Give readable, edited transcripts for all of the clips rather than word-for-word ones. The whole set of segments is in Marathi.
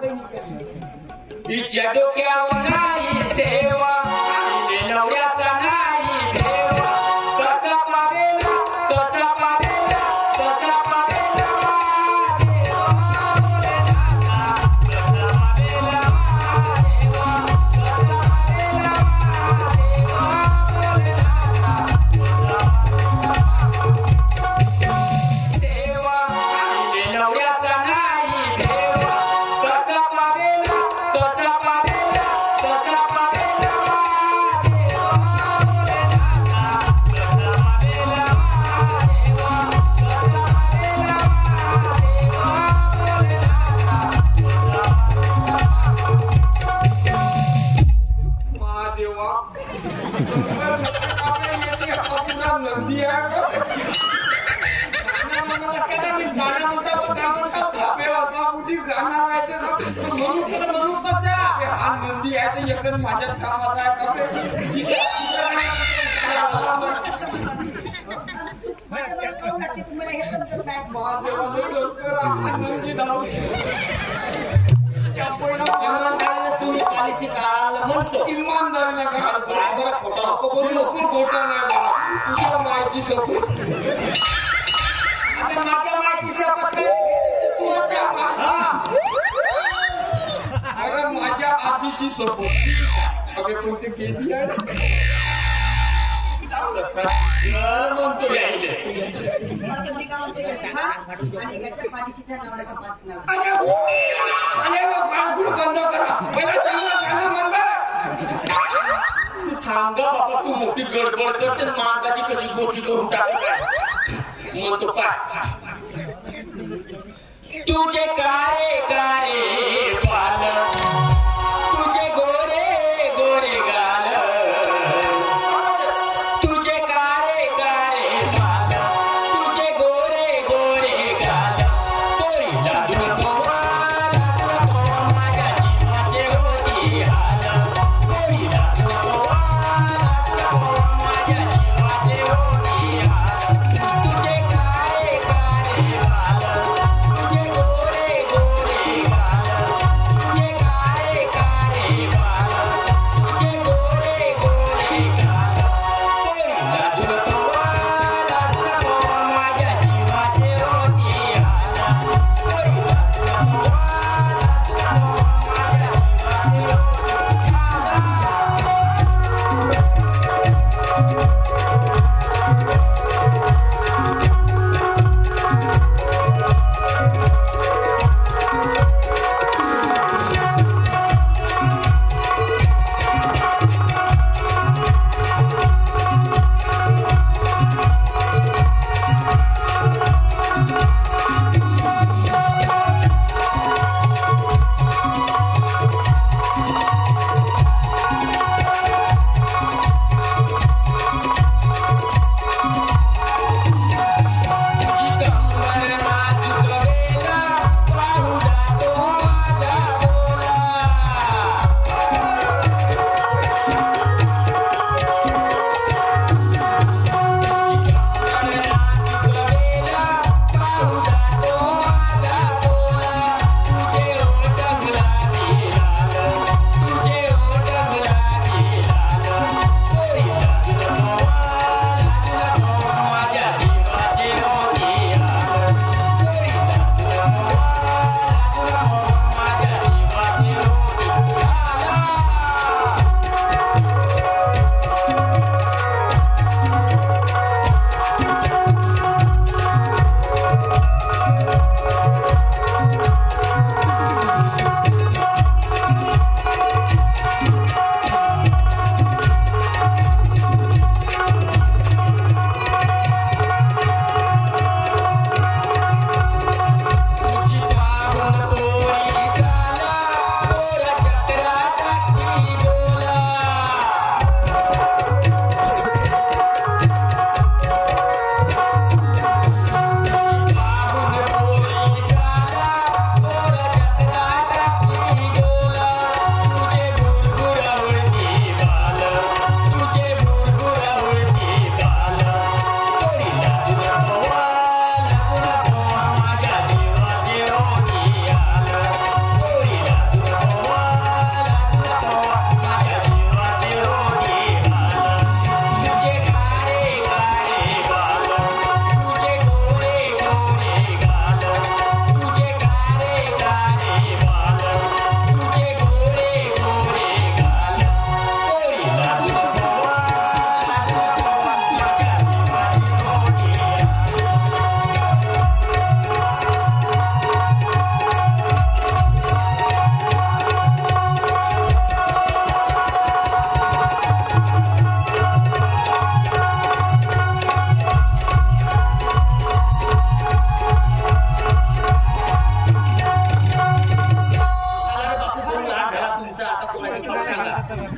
तिच्या डोक्यावर नाही देवा नवऱ्याचा नाही देवा कसा पावेला कसा पावेला कसा पावेला देवा बोले दासा कसा पावेला देवा कसा पावेला देवा बोले दासा देवा नवऱ्याचा नाही देवा कसा पावेला कसा पावेला कसा पावेला देवा बोले दासा कसा पावेला देवा कसा पावेला देवा बोले दासा महादेवा नंदी आहे माझ्याच कामाचा इमानदारीने खोटा नाही तुझ्या मायची शपथ माझ्या मायची शपथ अरे माझ्या आजीची शपथ अगे कोणती केली आहे बंद करा थांबा बाबा तू मोठी गडबड करते माणसाची कशी गोची करून टाकत म्हणतो पाय तुझे कारे कारे बाल तुझे गोरे गोरे गाल तुझे कारे कारे बाल तुझे गोरे गोरे गाल तोरी लागून पोवा माझ्या जीवाचे होती हाल तोरी लागून पोवा माझ्या जीवाचे होती हाल तुझे कारे कारे बाल तुझे गोरे गोरे गाल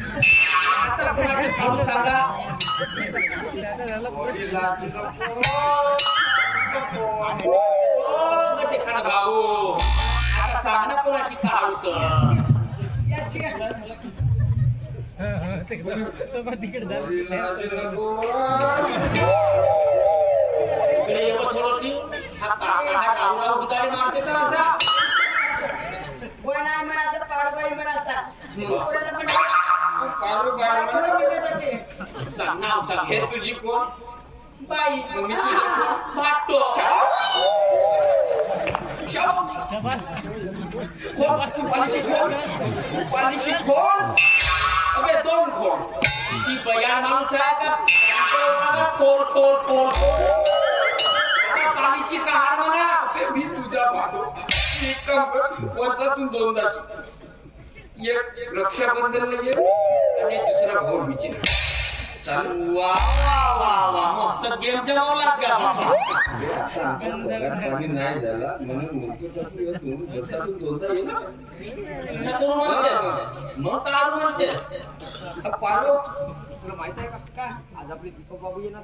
आता कोणाचे खाऊन सांगा ते खा भाऊ आता सांग ना कोणाची खाऊ तर मारते का असा हे तुझी कोण बाई मी मागतो पालिशी खोल अबे दोन खोल ती बयान माणूस आहे का खोल खोल खोल पालिशी का हार म्हणा मी तुझा भाडो एक काम कर वर्षातून दोनदाची एक रक्षाबंधनला ये आणि दुसरा भाऊबीजेला चालू वा वा वा वा मस्त गेम जमवला का नाही झाला म्हणून म्हणतो वर्षातून दोनदा ये ना मग काढ म्हणते पारो तुला माहित आहे का आज आपले दीपक बाबू येणार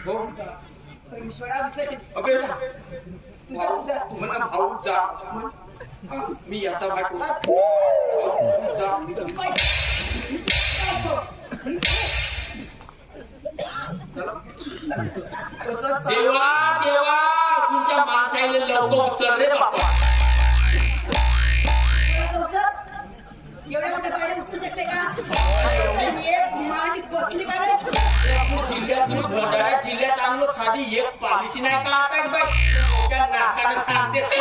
हो अबे म्हणा भाऊ जा मी याचा बायको देवा देवा तुमच्या माणसाला लवकर उचल रे बापा एवढ्या मोठ्या पायऱ्या उतरू शकते का एक मांडी बसली का रे जिल्ह्यात भंडारा जिल्ह्यात आणलो साधी एक पॉलिसी नाही काढताय बाई त्या नाकाने सांगतेस